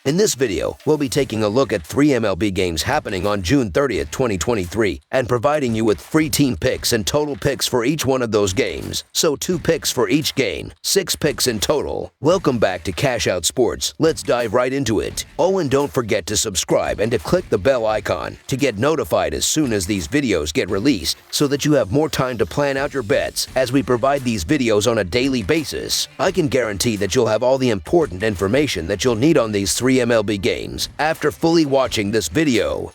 In this video, we'll be taking a look at 3 MLB games happening on June 30th, 2023, and providing you with free team picks and total picks for each one of those games. So 2 picks for each game, 6 picks in total. Welcome back to Cash Out Sports. Let's dive right into it. Oh, and don't forget to subscribe and to click the bell icon to get notified as soon as these videos get released so that you have more time to plan out your bets as we provide these videos on a daily basis. I can guarantee that you'll have all the important information that you'll need on these 3 MLB games after fully watching this video.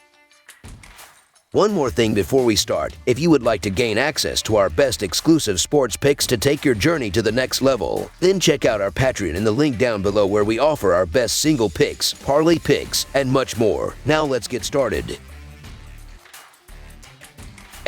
One more thing before we start, if you would like to gain access to our best exclusive sports picks to take your journey to the next level, then check out our Patreon in the link down below where we offer our best single picks, parlay picks, and much more. Now let's get started.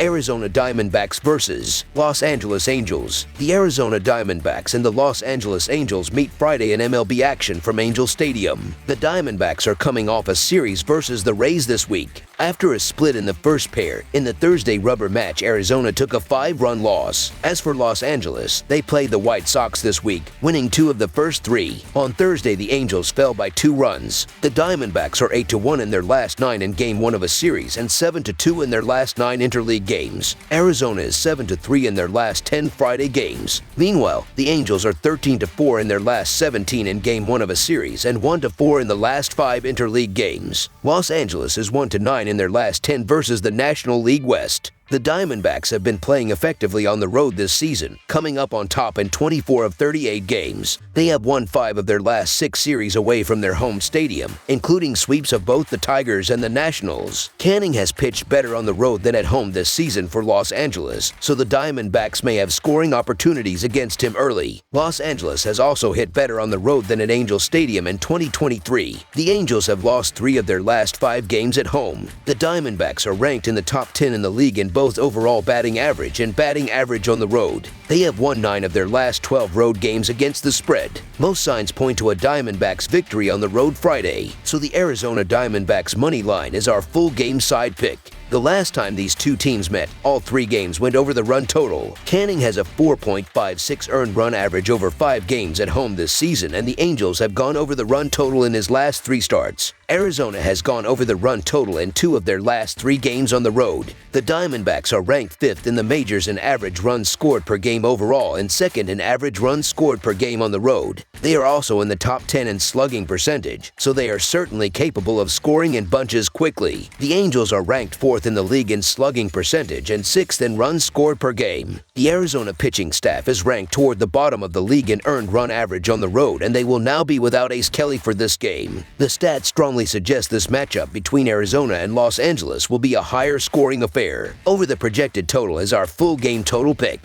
Arizona Diamondbacks versus Los Angeles Angels. The Arizona Diamondbacks and the Los Angeles Angels meet Friday in MLB action from Angel Stadium. The Diamondbacks are coming off a series versus the Rays this week. After a split in the first pair, in the Thursday rubber match, Arizona took a 5-run loss. As for Los Angeles, they played the White Sox this week, winning 2 of the first 3. On Thursday, the Angels fell by 2 runs. The Diamondbacks are 8-1 in their last 9 in Game 1 of a series and 7-2 in their last 9 interleague games. Arizona is 7-3 in their last 10 Friday games. Meanwhile, the Angels are 13-4 in their last 17 in Game 1 of a series and 1-4 in the last 5 interleague games. Los Angeles is 1-9 in their last 10 versus the National League West. The Diamondbacks have been playing effectively on the road this season, coming up on top in 24 of 38 games. They have won 5 of their last 6 series away from their home stadium, including sweeps of both the Tigers and the Nationals. Canning has pitched better on the road than at home this season for Los Angeles, so the Diamondbacks may have scoring opportunities against him early. Los Angeles has also hit better on the road than at Angel Stadium in 2023. The Angels have lost 3 of their last 5 games at home. The Diamondbacks are ranked in the top 10 in the league in both overall batting average and batting average on the road. They have won 9 of their last 12 road games against the spread. Most signs point to a Diamondbacks victory on the road Friday, so the Arizona Diamondbacks money line is our full game side pick. The last time these 2 teams met, all 3 games went over the run total. Canning has a 4.56 earned run average over 5 games at home this season, and the Angels have gone over the run total in his last 3 starts. Arizona has gone over the run total in 2 of their last 3 games on the road. The Diamondbacks are ranked 5th in the majors in average runs scored per game overall and 2nd in average runs scored per game on the road. They are also in the top 10 in slugging percentage, so they are certainly capable of scoring in bunches quickly. The Angels are ranked 4th in the league in slugging percentage and 6th in runs scored per game. The Arizona pitching staff is ranked toward the bottom of the league in earned run average on the road, and they will now be without Ace Kelly for this game. The stats strongly suggest this matchup between Arizona and Los Angeles will be a higher scoring affair. Over the projected total is our full game total pick.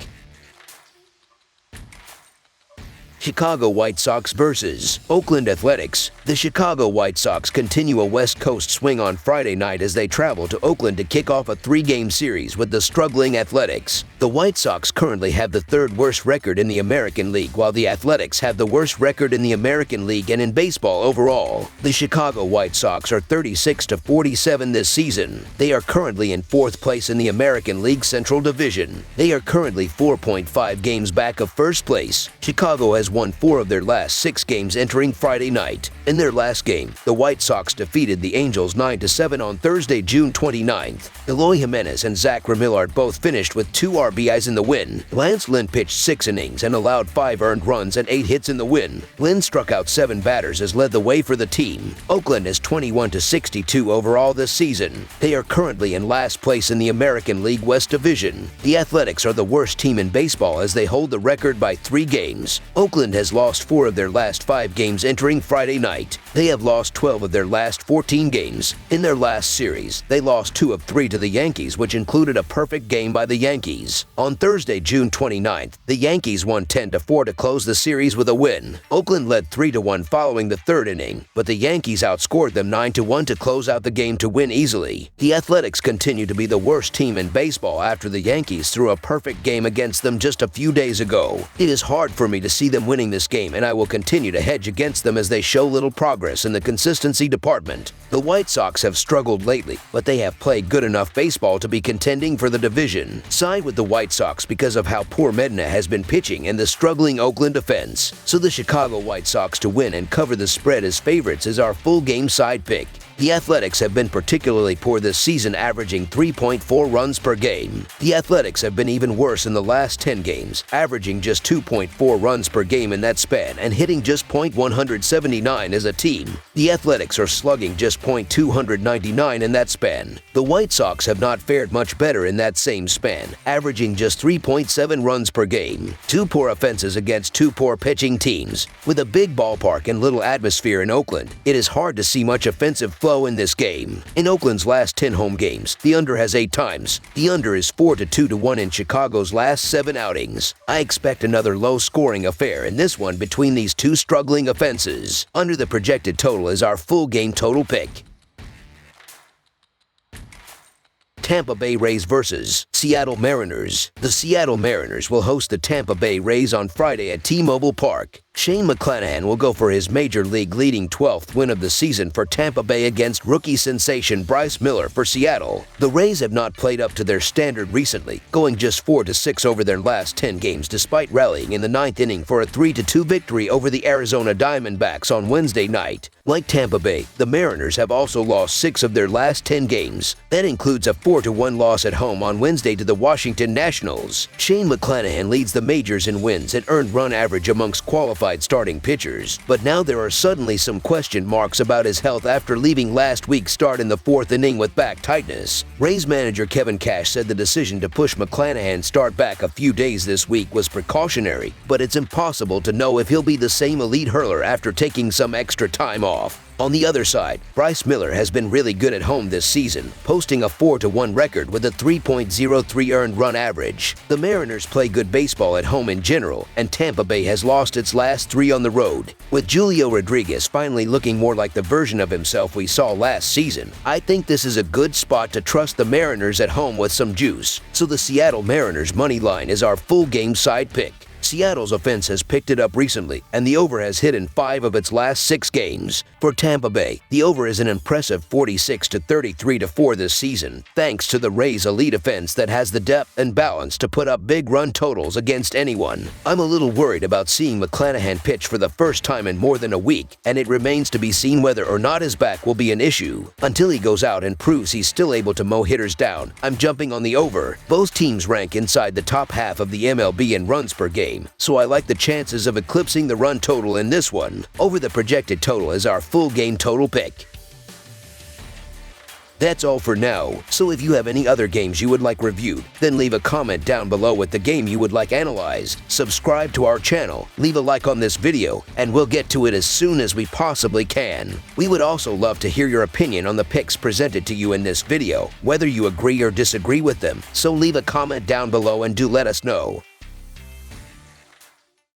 Chicago White Sox versus Oakland Athletics. The Chicago White Sox continue a West Coast swing on Friday night as they travel to Oakland to kick off a 3-game series with the struggling Athletics. The White Sox currently have the 3rd worst record in the American League, while the Athletics have the worst record in the American League and in baseball overall. The Chicago White Sox are 36-47 this season. They are currently in 4th place in the American League Central Division. They are currently 4.5 games back of first place. Chicago has won 4 of their last 6 games entering Friday night. In their last game, the White Sox defeated the Angels 9-7 on Thursday, June 29th. Eloy Jimenez and Zach Remillard both finished with 2 RBIs in the win. Lance Lynn pitched 6 innings and allowed 5 earned runs and 8 hits in the win. Lynn struck out 7 batters as led the way for the team. Oakland is 21-62 overall this season. They are currently in last place in the American League West Division. The Athletics are the worst team in baseball as they hold the record by 3 games. Oakland has lost 4 of their last 5 games entering Friday night. They have lost 12 of their last 14 games. In their last series, they lost 2 of 3 to the Yankees, which included a perfect game by the Yankees. On Thursday, June 29th, the Yankees won 10-4 to close the series with a win. Oakland led 3-1 following the 3rd inning, but the Yankees outscored them 9-1 to close out the game to win easily. The Athletics continue to be the worst team in baseball after the Yankees threw a perfect game against them just a few days ago. It is hard for me to see them them winning this game, and I will continue to hedge against them as they show little progress in the consistency department. The White Sox have struggled lately, but they have played good enough baseball to be contending for the division. Side with the White Sox because of how poor Medina has been pitching and the struggling Oakland defense. So the Chicago White Sox to win and cover the spread as favorites is our full game side pick. The Athletics have been particularly poor this season, averaging 3.4 runs per game. The Athletics have been even worse in the last 10 games, averaging just 2.4 runs per game in that span and hitting just .179 as a team. The Athletics are slugging just .299 in that span. The White Sox have not fared much better in that same span, averaging just 3.7 runs per game. Two poor offenses against two poor pitching teams. With a big ballpark and little atmosphere in Oakland, it is hard to see much offensive flow in this game. In Oakland's last 10 home games, the under has 8 times. The under is 4-2 to 1 in Chicago's last 7 outings. I expect another low-scoring affair in this one between these two struggling offenses. Under the projected total is our full game total pick. Tampa Bay Rays vs. Seattle Mariners. The Seattle Mariners will host the Tampa Bay Rays on Friday at T-Mobile Park. Shane McClanahan will go for his Major League leading 12th win of the season for Tampa Bay against rookie sensation Bryce Miller for Seattle. The Rays have not played up to their standard recently, going just 4-6 over their last 10 games despite rallying in the 9th inning for a 3-2 victory over the Arizona Diamondbacks on Wednesday night. Like Tampa Bay, the Mariners have also lost 6 of their last 10 games. That includes a 4-1 loss at home on Wednesday to the Washington Nationals. Shane McClanahan leads the majors in wins and earned run average amongst qualified starting pitchers, but now there are suddenly some question marks about his health after leaving last week's start in the 4th inning with back tightness. Rays manager Kevin Cash said the decision to push McClanahan's start back a few days this week was precautionary, but it's impossible to know if he'll be the same elite hurler after taking some extra time off. On the other side, Bryce Miller has been really good at home this season, posting a 4-1 record with a 3.03 earned run average. The Mariners play good baseball at home in general, and Tampa Bay has lost its last 3 on the road. With Julio Rodriguez finally looking more like the version of himself we saw last season, I think this is a good spot to trust the Mariners at home with some juice. So the Seattle Mariners money line is our full game side pick. Seattle's offense has picked it up recently, and the over has hit in 5 of its last 6 games. For Tampa Bay, the over is an impressive 46-33-4 this season, thanks to the Rays' elite offense that has the depth and balance to put up big run totals against anyone. I'm a little worried about seeing McClanahan pitch for the first time in more than a week, and it remains to be seen whether or not his back will be an issue. Until he goes out and proves he's still able to mow hitters down, I'm jumping on the over. Both teams rank inside the top half of the MLB in runs per game, so I like the chances of eclipsing the run total in this one. Over the projected total is our full game total pick. That's all for now, so if you have any other games you would like reviewed, then leave a comment down below with the game you would like analyzed. Subscribe to our channel, leave a like on this video, and we'll get to it as soon as we possibly can. We would also love to hear your opinion on the picks presented to you in this video, whether you agree or disagree with them, so leave a comment down below and do let us know.